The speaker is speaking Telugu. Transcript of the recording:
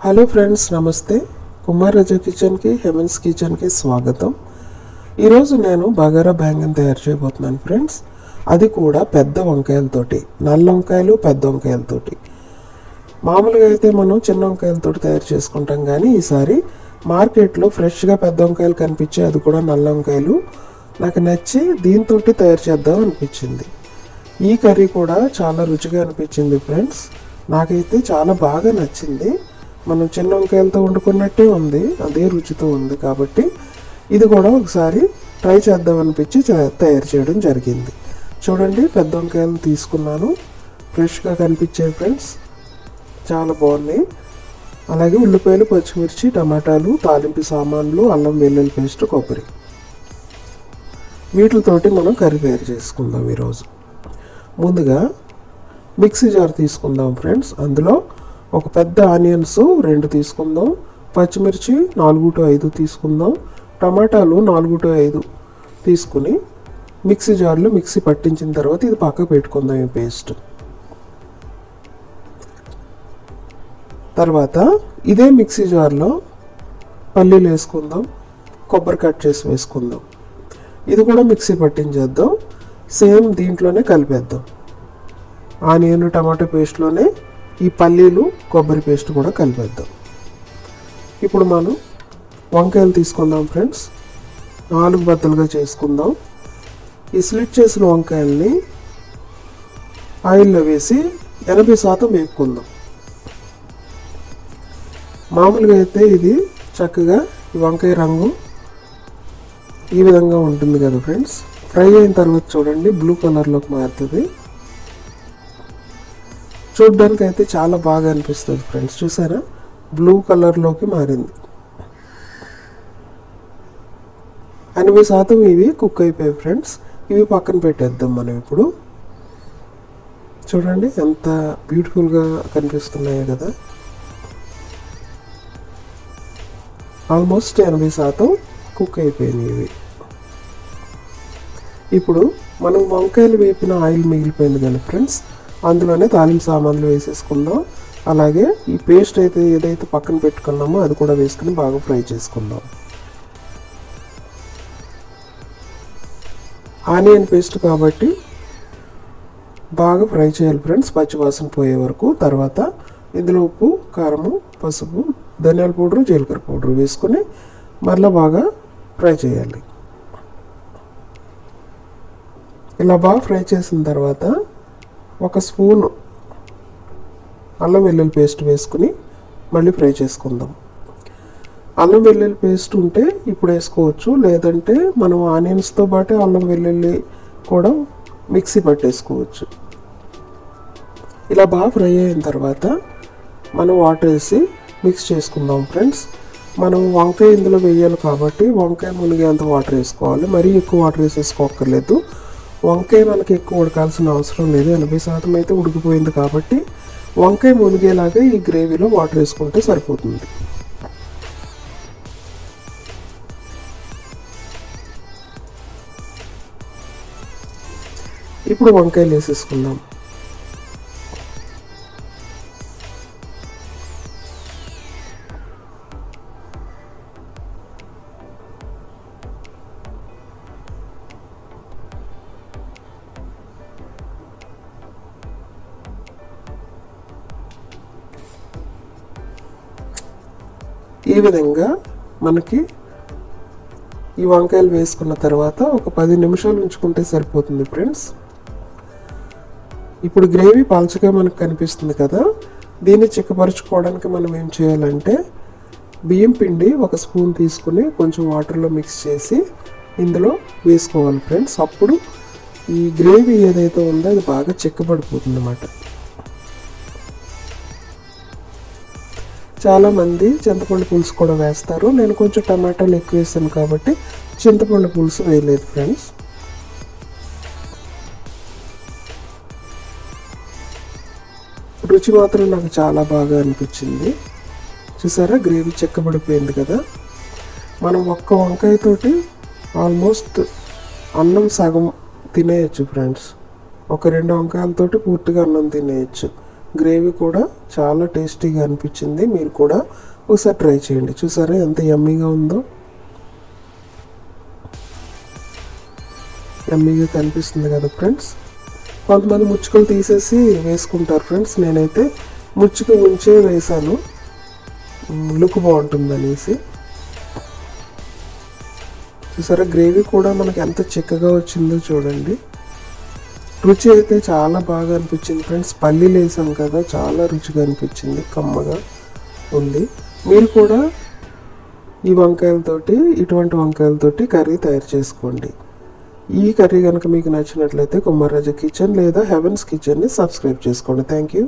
హలో ఫ్రెండ్స్, నమస్తే. కుమార్ రాజా కిచెన్కి, హెవెన్స్ కిచెన్కి స్వాగతం. ఈరోజు నేను బగారా బ్యాంగన్ తయారు చేయబోతున్నాను ఫ్రెండ్స్. అది కూడా పెద్ద వంకాయలతోటి, నల్ల వంకాయలు పెద్ద వంకాయలతోటి. మామూలుగా అయితే మనం చిన్న వంకాయలతోటి తయారు చేసుకుంటాం, కానీ ఈసారి మార్కెట్లో ఫ్రెష్గా పెద్ద వంకాయలు కనిపించాయి, అది కూడా నల్ల వంకాయలు. నాకు నచ్చి దీంతో తయారు చేద్దాం అనిపించింది. ఈ కర్రీ కూడా చాలా రుచిగా అనిపించింది ఫ్రెండ్స్. నాకైతే చాలా బాగా నచ్చింది. మనం చిన్న వంకాయలతో వండుకున్నట్టే ఉంది, అదే రుచితో ఉంది. కాబట్టి ఇది కూడా ఒకసారి ట్రై చేద్దాం అనిపించి తయారు చేయడం జరిగింది. చూడండి, పెద్ద వంకాయలు తీసుకున్నాను, ఫ్రెష్గా కనిపించాయి ఫ్రెండ్స్, చాలా బాగున్నాయి. అలాగే ఉల్లిపాయలు, పచ్చిమిర్చి, టమాటాలు, తాలింపు సామాన్లు, అల్లం వెల్లుల్లి పేస్ట్, కొబ్బరి, వీటితోటి మనం కర్రీ తయారు చేసుకుందాం ఈరోజు. ముందుగా మిక్సీ జార్ తీసుకుందాం ఫ్రెండ్స్. అందులో ఒక పెద్ద ఆనియన్స్ 2 తీసుకుందాం, పచ్చిమిర్చి 4 to 5 తీసుకుందాం, టమాటాలు 4 to 5 తీసుకుని మిక్సీ జార్లో మిక్సీ పట్టించిన తర్వాత ఇది పక్కకు పెట్టుకుందాం ఈ పేస్ట్. తర్వాత ఇదే మిక్సీ జార్లో పల్లీలు వేసుకుందాం, కొబ్బరి కట్ చేసి వేసుకుందాం. ఇది కూడా మిక్సీ పట్టించేద్దాం, సేమ్ దీంట్లోనే కలిపేద్దాం. ఆనియన్ టమాటో పేస్ట్లోనే ఈ పల్లీలు కొబ్బరి పేస్ట్ కూడా కలిపేద్దాం. ఇప్పుడు మనం వంకాయలు తీసుకుందాం ఫ్రెండ్స్, 4 బద్దలుగా చేసుకుందాం. ఈ స్లిట్ చేసిన వంకాయల్ని ఆయిల్లో వేసి 80% వేపుకుందాం. మామూలుగా అయితే ఇది చక్కగా ఈ వంకాయ రంగు ఈ విధంగా ఉంటుంది కదా ఫ్రెండ్స్. ఫ్రై అయిన తర్వాత చూడండి, బ్లూ కలర్లోకి మారుతుంది. చూడ్డానికి అయితే చాలా బాగా అనిపిస్తుంది ఫ్రెండ్స్. చూసారా, బ్లూ కలర్లోకి మారింది. 80% ఇవి కుక్ అయిపోయాయి ఫ్రెండ్స్. ఇవి పక్కన పెట్టేద్దాం మనం ఇప్పుడు. చూడండి ఎంత బ్యూటిఫుల్గా కనిపిస్తున్నాయి కదా. ఆల్మోస్ట్ 80% కుక్ అయిపోయినాయి ఇవి. ఇప్పుడు మనం వంకాయలు వేపిన ఆయిల్ మిగిలిపోయింది కదా ఫ్రెండ్స్, అందులోనే తాలింపు సామాన్లు వేసేసుకుందాం. అలాగే ఈ పేస్ట్ అయితే ఏదైతే పక్కన పెట్టుకున్నామో అది కూడా వేసుకుని బాగా ఫ్రై చేసుకుందాం. ఆనియన్ పేస్ట్ కాబట్టి బాగా ఫ్రై చేయాలి ఫ్రెండ్స్, పచ్చివాసన పోయే వరకు. తర్వాత ఇందులో ఉప్పు, కారము, పసుపు, ధనియాల పౌడరు, జీలకర్ర పౌడరు వేసుకుని మళ్ళీ బాగా ఫ్రై చేయాలి. ఇలా బాగా ఫ్రై చేసిన తర్వాత 1 స్పూన్ అల్లం వెల్లుల్లి పేస్ట్ వేసుకుని మళ్ళీ ఫ్రై చేసుకుందాం. అల్లం వెల్లుల్లి పేస్ట్ ఉంటే ఇప్పుడు వేసుకోవచ్చు, లేదంటే మనం ఆనియన్స్తో పాటు అల్లం వెల్లుల్లి కూడా మిక్సీ పట్టేసుకోవచ్చు. ఇలా బాగా ఫ్రై అయిన తర్వాత మనం వాటర్ వేసి మిక్స్ చేసుకుందాం ఫ్రెండ్స్. మనం వంకాయ ఇందులో వేయాలి కాబట్టి వంకాయ మునిగేంత వాటర్ వేసుకోవాలి, మరీ ఎక్కువ వాటర్ వేసేసుకోక్కర్లేదు. వంకాయ మనకి ఎక్కువ ఉడకాల్సిన అవసరం లేదు, 80% అయితే ఉడికిపోయింది కాబట్టి వంకాయ మునిగేలాగా ఈ గ్రేవీలో వాటర్ వేసుకుంటే సరిపోతుంది. ఇప్పుడు వంకాయలు వేసేసుకుందాం. ఈ విధంగా మనకి ఈ వంకాయలు వేసుకున్న తర్వాత ఒక 10 నిమిషాలు ఉంచుకుంటే సరిపోతుంది ఫ్రెండ్స్. ఇప్పుడు గ్రేవీ పల్చగా మనకు కనిపిస్తుంది కదా, దీన్ని చిక్కపరుచుకోవడానికి మనం ఏం చేయాలంటే బియ్యం పిండి 1 స్పూన్ తీసుకుని కొంచెం వాటర్లో మిక్స్ చేసి ఇందులో వేసుకోవాలి ఫ్రెండ్స్. అప్పుడు ఈ గ్రేవీ ఏదైతే ఉందో అది బాగా చిక్కబడిపోతుంది అన్నమాట. చాలామంది చింతపండు పులుసు కూడా వేస్తారు, నేను కొంచెం టమాటాలు ఎక్కువ వేసాను కాబట్టి చింతపండు పులుసు వేయలేదు ఫ్రెండ్స్. రుచి మాత్రం నాకు చాలా బాగా అనిపించింది. చూసారా, గ్రేవీ చెక్కబడిపోయింది కదా. మనం ఒక్క వంకాయతోటి ఆల్మోస్ట్ అన్నం సగం తినేయచ్చు ఫ్రెండ్స్. ఒక 2 వంకాయలతోటి పూర్తిగా అన్నం తినేయచ్చు. గ్రేవీ కూడా చాలా టేస్టీగా అనిపించింది. మీరు కూడా ఒకసారి ట్రై చేయండి. చూసారా ఎంత యమ్మీగా ఉందో, యమ్మీగా కనిపిస్తుంది కదా ఫ్రెండ్స్. కొంతమంది ముచ్చుకలు తీసేసి వేసుకుంటారు ఫ్రెండ్స్. నేనైతే ముచ్చుకు ముంచే వేసాను, లుక్ బాగుంటుంది అనేసి. చూసారా గ్రేవీ కూడా మనకి ఎంత చిక్కగా వచ్చిందో చూడండి. రుచి అయితే చాలా బాగా అనిపించింది ఫ్రెండ్స్. పల్లీలు వేసాం కదా, చాలా రుచిగా అనిపించింది, కమ్మగా ఉంది. మీరు కూడా ఈ వంకాయలతోటి, ఇటువంటి వంకాయలతోటి కర్రీ తయారు చేసుకోండి. ఈ కర్రీ కనుక మీకు నచ్చినట్లయితే కుమార్ రాజా కిచెన్ లేదా హెవెన్స్ కిచెన్ని సబ్స్క్రైబ్ చేసుకోండి. Thank you.